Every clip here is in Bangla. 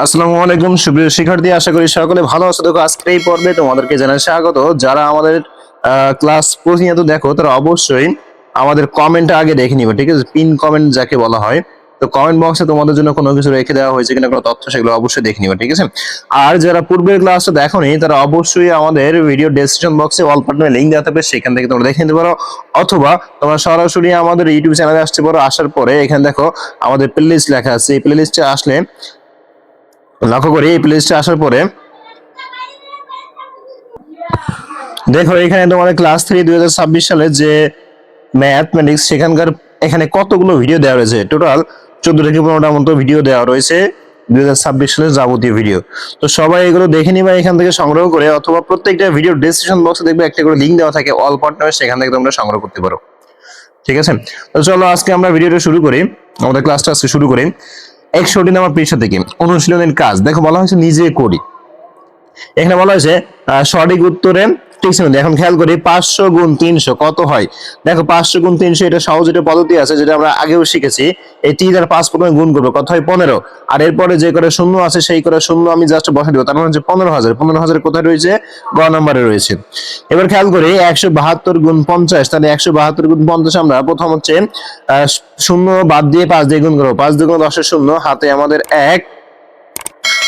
আসসালামু আলাইকুম সুপ্রিয় শিক্ষার্থী, আশা করি সকলে ভালো আছো। দেখো আজকের এই পর্বে তোমাদেরকে জানাই স্বাগত। যারা আমাদের ক্লাস প্রতিনিয়ত দেখো তারা অবশ্যই আমাদের কমেন্ট আগে দেখে নিবে, ঠিক আছে? পিন কমেন্ট যাকে বলা হয়। তো কমেন্ট বক্সে তোমাদের জন্য কোনো কিছু রেখে দেওয়া হয়েছে কিনা, কোনো তথ্য, সেগুলো অবশ্যই দেখে নিবে, ঠিক আছে? আর যারা পূর্বের ক্লাসটা দেখোনি তারা অবশ্যই আমাদের ভিডিও ডেসক্রিপশন বক্সে অল পার্টনার লিংক দেওয়া থাকবে, সেখান থেকে তোমরা দেখে নিতে পারো। অথবা তোমরা সরাসরি আমাদের ইউটিউব চ্যানেলে আসতে পারো। আসার পরে এখানে দেখো আমাদের প্লেলিস্ট লেখা আছে, এই প্লেলিস্টে আসলে লক্ষ্য করি, এই প্লেলিস্টে আসার পরে দেখো এখানে তোমাদের ক্লাস 3 2026 সালে যে ম্যাথমেটিক্স সেখানকার এখানে কতগুলো ভিডিও দেওয়া রয়েছে। টোটাল 14 থেকে 15টা মতো ভিডিও দেওয়া রয়েছে 2026 সালের যাবতীয় ভিডিও। তো সবাই এগুলো দেখে নিবা এখান থেকে সংগ্রহ করে, অথবা প্রত্যেকটা ভিডিও ডেসক্রিপশন বক্সে দেখবে একটা করে লিংক দেওয়া থাকে অল পার্টনার, সেখান থেকে তোমরা সংগ্রহ করতে পারো, ঠিক আছে? তো চলো আজকে আমরা ভিডিওটা শুরু করি, আমাদের ক্লাসটা আজকে শুরু করি 61 নম্বর পৃষ্ঠা থেকে। অনুশীলনের কাজ দেখো বলা হয়েছে নিজে করি। এখানে বলা হয়েছে সঠিক উত্তরে ঠিক ছিল। এখন খেয়াল করি 500 গুণ 300 কত হয়। দেখো 500 গুণ 300 এটা সহজ একটা পদ্ধতি আছে, যেটা আমরা আগেও শিখেছি। এই 3 আর 5 প্রথমে গুণ করবো, কত হয় 15। আর এরপরে যে করে শূন্য আছে সেই করে শূন্য আমি জাস্ট বসে দিব, তার মানে হচ্ছে 15,000। 15,000 কোথায় রয়েছে? গ নম্বরে রয়েছে। এবার খেয়াল করি 172 গুণ 50, তাহলে 172 গুণ 50 আমরা প্রথম হচ্ছে শূন্য বাদ দিয়ে 5 দিয়ে গুণ করবো। 5 দুগুণ 10 শূন্য, হাতে আমাদের 1,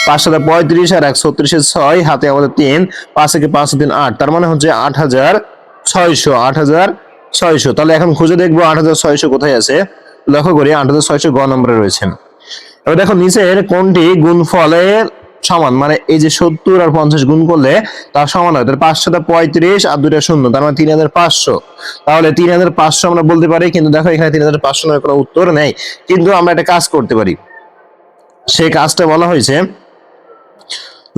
5 7 35 আর 1 36 6, হাতে আমাদের 3, 5 থেকে 5 3 8, তার মানে হচ্ছে 8,600। 8,600। তাহলে এখন খুঁজে দেখবো 8,600 কোথায় আছে। লক্ষ্য করি 8,600 গ নম্বরে রয়েছে। এবার দেখো নিচের কোনটি গুণফলের সমান, মানে এই যে 70 আর 50 গুণ করলে তার সমান হয়। তাহলে 5 7 35 আর 2টা শূন্য, তার মানে 3,500। তাহলে 3,500 আমরা বলতে পারি, কিন্তু দেখো এখানে 3,500 এর কোনো উত্তর নেই। কিন্তু আমরা একটা কাজ করতে পারি, সেই কাজটা বলা হয়েছে।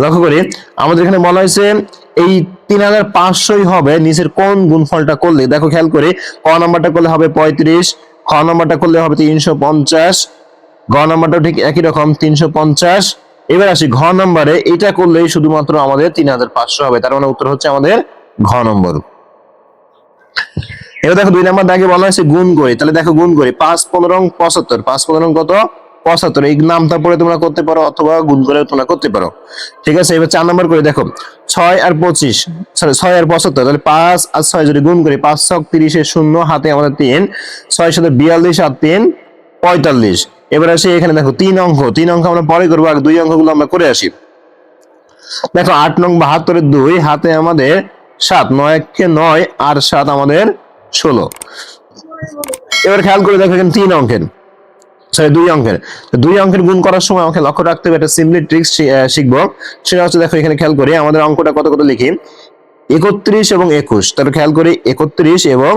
লক্ষ্য করি আমাদের এখানে বলা হয়েছে এই 3,500 হবে নিচের কোন গুণফলটা করলে। দেখো খেয়াল করি ক নাম্বারটা করলে হবে 35, খ নাম্বারটা করলে হবে 350, গ নাম্বারটাও ঠিক একই রকম 350। এবার আসি ঘ নাম্বারে, এটা করলেই শুধুমাত্র আমাদের 3,500 হবে, তার মানে উত্তর হচ্ছে আমাদের ঘ নম্বর। এবার দেখো 2 নাম্বার দাগে বলা হয়েছে গুণ করি। তাহলে দেখো গুণ করি 5 15 75, 5 15 কত 75। এই নামটা পড়ে তোমরা করতে পারো, অথবা গুণ করে তোমরা করতে পারো, ঠিক আছে? এবার 4 নাম্বার করে দেখো 6 আর 25, সরি 6 আর 75, তাহলে 5 আর 6 যদি গুণ করি 5 6 30 এর শূন্য, হাতে আমাদের 3, 6 সাথে 42 আর 3 45। এবার আসি এখানে দেখো 3 অঙ্ক আমরা পরে করবো, আর 2 অঙ্কগুলো আমরা করে আসি। দেখো 8 নং 72 এর 2, হাতে আমাদের 7, 9 কে 9 আর 7 আমাদের 16। এবার খেয়াল করে দেখো এখানে 3 অঙ্কের, সরি 2 অঙ্কের। 2 অঙ্কের গুণ করার সময় আমাকে লক্ষ্য রাখতে হবে, একটা সিম্পলি ট্রিক্স শিখবো। সেটা হচ্ছে দেখো এখানে খেয়াল করি আমাদের অঙ্কটা কত কত লিখি 31 এবং 21। তাহলে খেয়াল করি 31 এবং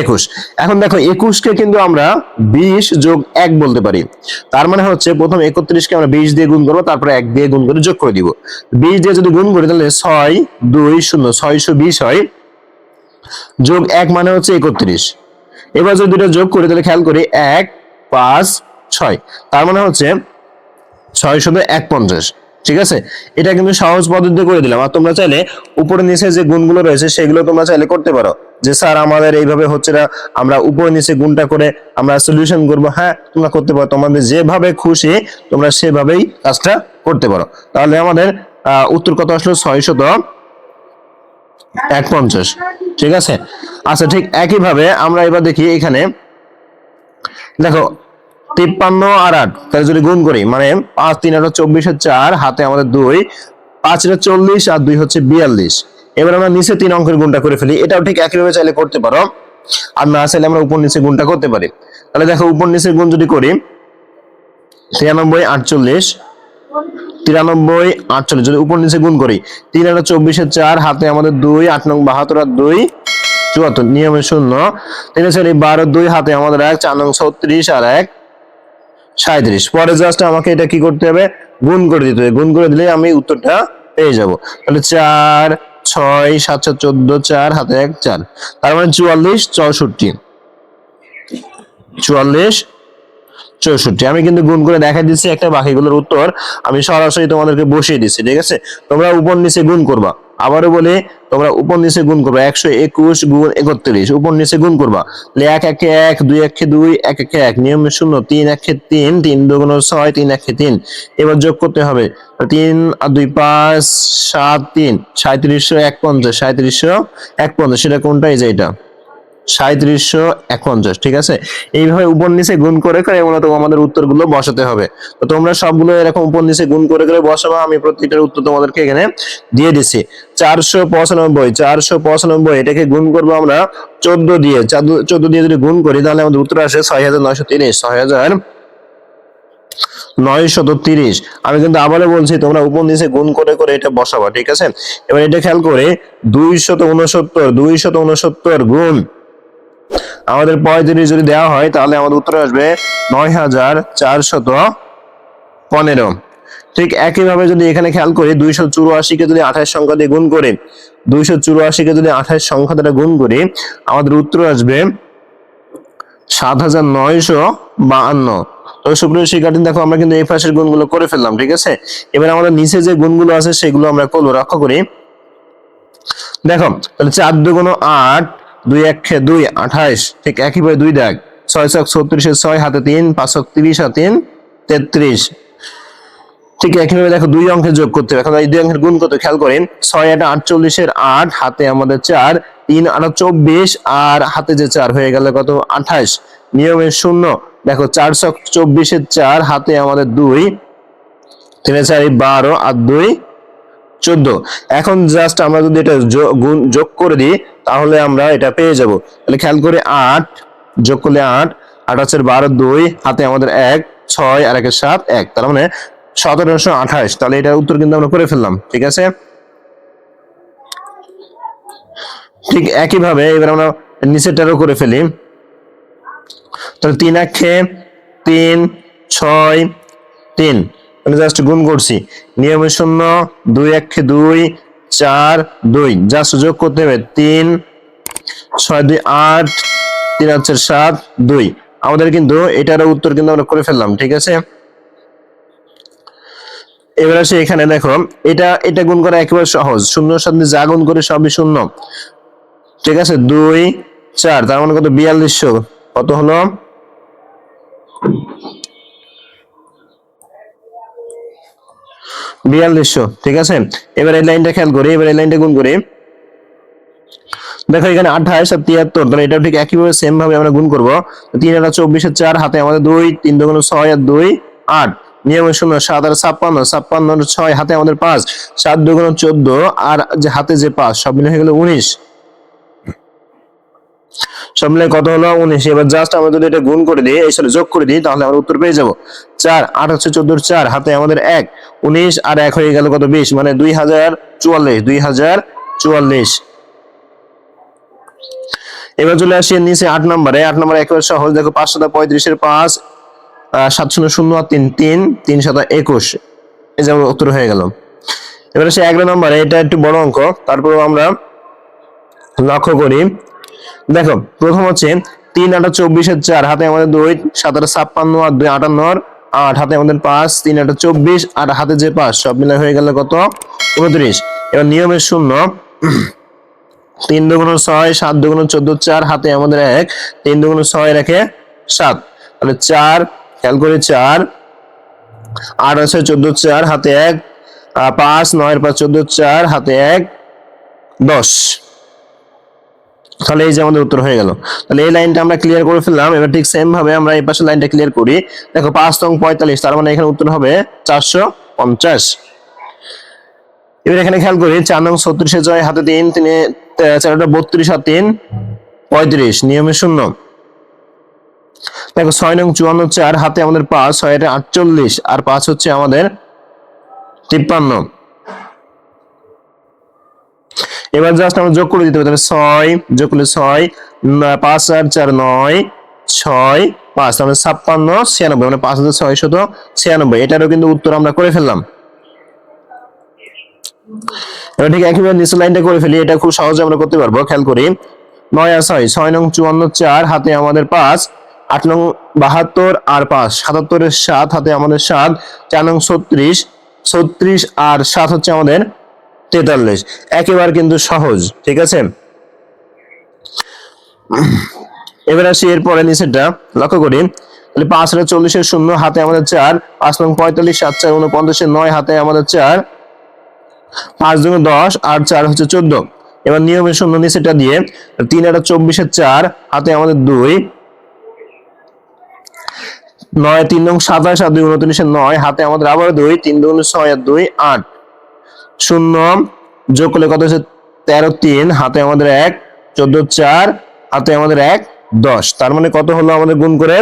21। এখন দেখো 21 কে কিন্তু আমরা 20 যোগ 1 বলতে পারি। তার মানে হচ্ছে প্রথম 31 কে আমরা 20 দিয়ে গুণ করবো, তারপরে 1 দিয়ে গুণ করে যোগ করে দিব। 20 দিয়ে যদি গুণ করি তাহলে 6 2 0 620 হয়, যোগ 1 মানে হচ্ছে 31। এবার যদি দুটো যোগ করি তাহলে খেয়াল করি 1 5 6, তার মানে হচ্ছে 6 শুধু 150, ঠিক আছে? এটা কিন্তু সহজ পদ্ধতিতে করে দিলাম। আর তোমরা চাইলে উপরে নিচে যে গুণগুলো রয়েছে সেগুলো তোমরা চাইলে করতে পারো, যে স্যার আমাদের এইভাবে হচ্ছে না, আমরা উপরে নিচে গুণটা করে আমরা সলিউশন করব। হ্যাঁ তোমরা করতে পারো, তোমাদের যেভাবে খুশি তোমরা সেভাবেই কাজটা করতে পারো। তাহলে আমাদের উত্তর কত আসলো 651, ঠিক আছে? আচ্ছা ঠিক একইভাবে আমরা এবার দেখি এখানে দেখো 53 আর 8, তাহলে যদি গুণ করি মানে 5 3 8 24 আর 4, হাতে আমাদের 2, 5 এটা 40 আর 2 হচ্ছে 42। এবার আমরা নিচে 3 অঙ্কের গুণটা করে ফেলি। এটাও ঠিক একইভাবে চাইলে করতে পারো, আর না চাইলে আমরা উপর নিচে গুণটা করতে পারি। তাহলে দেখো উপর নিচে গুণ যদি করি 93 48, 93 48 যদি উপর নিচে গুণ করি 3 আর 24 আর 4, হাতে আমাদের 2, 8 নং 72 আর 2 74, নিয়মে শূন্য, 3 4 12 2, হাতে আমাদের 1, 4 নং 36 আর 1 37। পরে জাস্ট আমাকে এটা কি করতে হবে, গুণ করে দিতে হবে। গুণ করে দিলে আমি উত্তরটা পেয়ে যাব। তাহলে 4 6 7 7 14, 4 হাতে 1 4, তার মানে 44 64 44 64। আমি কিন্তু গুণ করে দেখা দিচ্ছি একটা, বাকিগুলোর উত্তর আমি সরাসরি তোমাদেরকে বসিয়ে দিচ্ছি, ঠিক আছে? তোমরা উপর নিচে গুণ করবা, আবারও বলে তোমরা উপর নিচে গুণ করবা, 121 গুণ 31 উপর নিচে গুণ করবা, তাহলে 1 1 1 2 1 2 1 1 1 নিয়মে 0 3 1 3 3 2 6 3 1 3, এবার যোগ করতে হবে 3 আর 2 5 7 3 3751 3751, সেটা কোনটা? এই যে এটা 3751, ঠিক আছে। এইভাবে উপর নিচে গুণ করে করে মূলত আমাদের উত্তরগুলো বসাতে হবে। তো তোমরা সবগুলো এরকম উপর নিচে গুণ করে করে বসাবা, আমি প্রত্যেকটার উত্তর তোমাদেরকে এখানে দিয়ে দিচ্ছি। 495 এটাকে গুণ করবো আমরা 14 দিয়ে, 14 দিয়ে যদি গুণ করি তাহলে আমাদের উত্তর আসে 6930, 6930। আমি কিন্তু আবারও বলছি তোমরা উপর নিচে গুণ করে করে এটা বসাবা, ঠিক আছে। এবার এটা খেয়াল করে 269 গুণ আমাদের 35 যদি দেওয়া হয় তাহলে আমাদের উত্তর আসবে 9415। ঠিক একইভাবে যদি এখানে খেয়াল করি 284 কে যদি 28 সংখ্যা দিয়ে গুণ করি, 284 কে যদি 28 সংখ্যা দ্বারা গুণ করি আমাদের উত্তর আসবে 7952। তো সুপ্রিয় শিক্ষার্থী দেখো আমরা কিন্তু এই পাশের গুণগুলো করে ফেললাম, ঠিক আছে। এবার আমাদের নিচে যে গুণগুলো আছে সেগুলো আমরা করবো, লক্ষ্য করি। দেখো তাহলে 4 2 8, 2 1 2 28, ঠিক একইভাবে 2 দাগ, 6 6 36 6 হাতে 3, 5 30 আর 3 33, ঠিক একইভাবে দেখো 2 অঙ্কের যোগ করতে হবে। এখন এই 2 অঙ্কের গুণ করতে খেয়াল করেন, 6 8 48 এর 8 হাতে আমাদের 4, 3 8 24 আর হাতে যে 4 হয়ে গেল কত? 28, নিয়মের 0। দেখো 4 6 24 এর 4 হাতে আমাদের 2, 3 4 12 আর 2 14। এখন জাস্ট আমরা যদি এটা যোগ করে দিই তাহলে আমরা এটা পেয়ে যাব। তাহলে খেয়াল করে 8 যোগ করলে 8, 8 আছে 12, 2 হাতে আমাদের 1, 6 আর 1 7 1, তার মানে 1728। তাহলে এটা উত্তর কিন্তু আমরা করে ফেললাম, ঠিক আছে। ঠিক একইভাবে এবার আমরা নিচেরটারও করে ফেলি। তাহলে 3 1 3 6 3, আমি জাস্ট গুণ করছি, নিয়মে 0, 2 1 2 4 2, জাস্ট যোগ করতে হবে 3 6 2 8 3 4 7 2। আমাদের কিন্তু এটারও উত্তর কিন্তু আমরা করে ফেললাম, ঠিক আছে। এবার আসে এখানে দেখো এটা এটা গুণ করা একেবারে সহজ, 0 এর সাথে যা গুণ করে সবই 0, ঠিক আছে। 2 4 তার মানে কত? 4200। কত হলো? 4200, ঠিক আছে। এবার এই লাইনটা খেয়াল করি, এবার এই লাইনটা গুণ করি। দেখো এখানে 28 আর 73, তাহলে এটা ঠিক একইভাবে সেম ভাবে আমরা গুণ করব। 3 আর 24 এর 4 হাতে আমাদের 2, 3 2 6 আর 2 8, নিয়মে 0, 7 আর 56, 56 আর 6 হাতে আমাদের 5, 7 2 14 আর যে হাতে যে 5 সব মিলে হয়ে গেল 19, সব মিলে কত হলো? 19। এবার জাস্ট আমরা যদি এটা গুণ করে দিই, এই সরি যোগ করে দিই তাহলে আমরা উত্তর পেয়ে যাব। 4 8 হচ্ছে 14 এর 4 হাতে আমাদের 1, 19 আর 1 হয়ে গেল কত? 20, মানে 2044, 2044। এবার চলে আসি নিচে 8 নম্বরে। 8 নম্বরে একেবারে সহজ, দেখো 5 7 35 এর 5, 7 0 0 আর 3 3, 3 7 21, এই যে উত্তর হয়ে গেল। এবার আসি 11 নম্বরে, এটা একটু বড় অঙ্ক, তারপর আমরা লক্ষ্য করি। দেখো প্রথম হচ্ছে 3 8 24 এর 4 হাতে আমাদের 2, 7 56 আর 2 58, 8 হাতে আমাদের 5, 3 8 24 আর হাতে যে 5 সব মিলে হয়ে গেল কত? 29। এবার নিয়মের 0, 3 2 6 7 2 14, 4 হাতে আমাদের 1, 3 2 6 এর 1 7, তাহলে 4 খেয়াল করে 4 8 আছে 14 4 হাতে 1, 5 9 5 14 4 হাতে 1 10। তাহলে এই যে আমাদের উত্তর হয়ে গেল। তাহলে এই লাইনটা আমরা ক্লিয়ার করে ফেললাম। এবার ঠিক সেম ভাবে আমরা এই পাশে লাইনটা ক্লিয়ার করি। দেখো 5 তং 45, তার মানে এখানে উত্তর হবে 450। এবার এখানে খেয়াল করি 4 নং 36 এর জয় হাতে 3 3 4টা 32 আর 3 35, নিয়মে 0। দেখো 6 নং 54 4 হাতে আমাদের 5, 6 এর 48 আর 5 হচ্ছে আমাদের 53। এবার জাস্ট আমরা যোগ করে দিতে হবে, তাহলে 6 যোগ করলে 6, 5 আর 4 9, 6 5, তাহলে 56 96, মানে 5696, এটারও কিন্তু উত্তর আমরা করে ফেললাম। এবার ঠিক একইভাবে নিচের লাইনটা করে ফেলি, এটা খুব সহজে আমরা করতে পারবো। খেয়াল করি 9 আর 6, 6 নং 54 4 হাতে আমাদের 5, 8 নং 72 আর 5 77 এর 7 হাতে আমাদের 7, 4 নং 36 36 আর 7 হচ্ছে আমাদের 43, একেবারে কিন্তু সহজ, ঠিক আছে। এবার আসি এরপরে নিচেরটা লক্ষ্য করি, তাহলে 5 আর 40 শূন্য, হাতে আমাদের 4, 5 নং 45, 7 4 49, 9 হাতে আমাদের 4, 5 দুগুণ 10, আর 4 হচ্ছে 14। এবার নিয়মের শূন্য নিচেটা দিয়ে 3 আর 24, 4 হাতে আমাদের 2, 9 3 নং 27 আর 2 29, 9 হাতে আমাদের আবার 2, 3 দুগুণ 6 আর 2 8, শূন্য যোগ করলে কত হচ্ছে 13 3 হাতে আমাদের 1, 14 4 হাতে আমাদের 1 10। তার মানে কত হলো আমাদের গুণ করে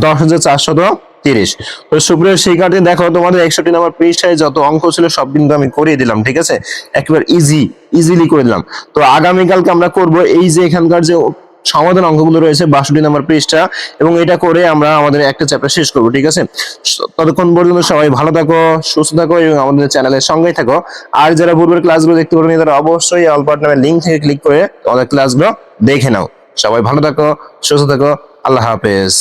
10,430। তো সুপ্রিয় শিক্ষার্থী দেখো তোমাদের 61 নম্বর পৃষ্ঠায় যত অঙ্ক ছিল সব কিন্তু আমি করিয়ে দিলাম, ঠিক আছে, একেবারে ইজিলি করে দিলাম। তো আগামীকালকে আমরা করব এই যে এখানকার যে সমাধান অঙ্কগুলো রয়েছে 62 নম্বর পৃষ্ঠা, এবং এটা করে আমরা আমাদের একটা চ্যাপ্টার শেষ করব, ঠিক আছে। ততক্ষণ পর্যন্ত সবাই ভালো থাকো, সুস্থ থাকো এবং আমাদের চ্যানেলের সঙ্গেই থাকো। আর যারা পূর্বের ক্লাসগুলো দেখতে পারেনি তারা অবশ্যই অল পার্ট নামের লিংক থেকে ক্লিক করে আমাদের ক্লাসগুলো দেখে নাও। সবাই ভালো থাকো, সুস্থ থাকো, আল্লাহ হাফেজ।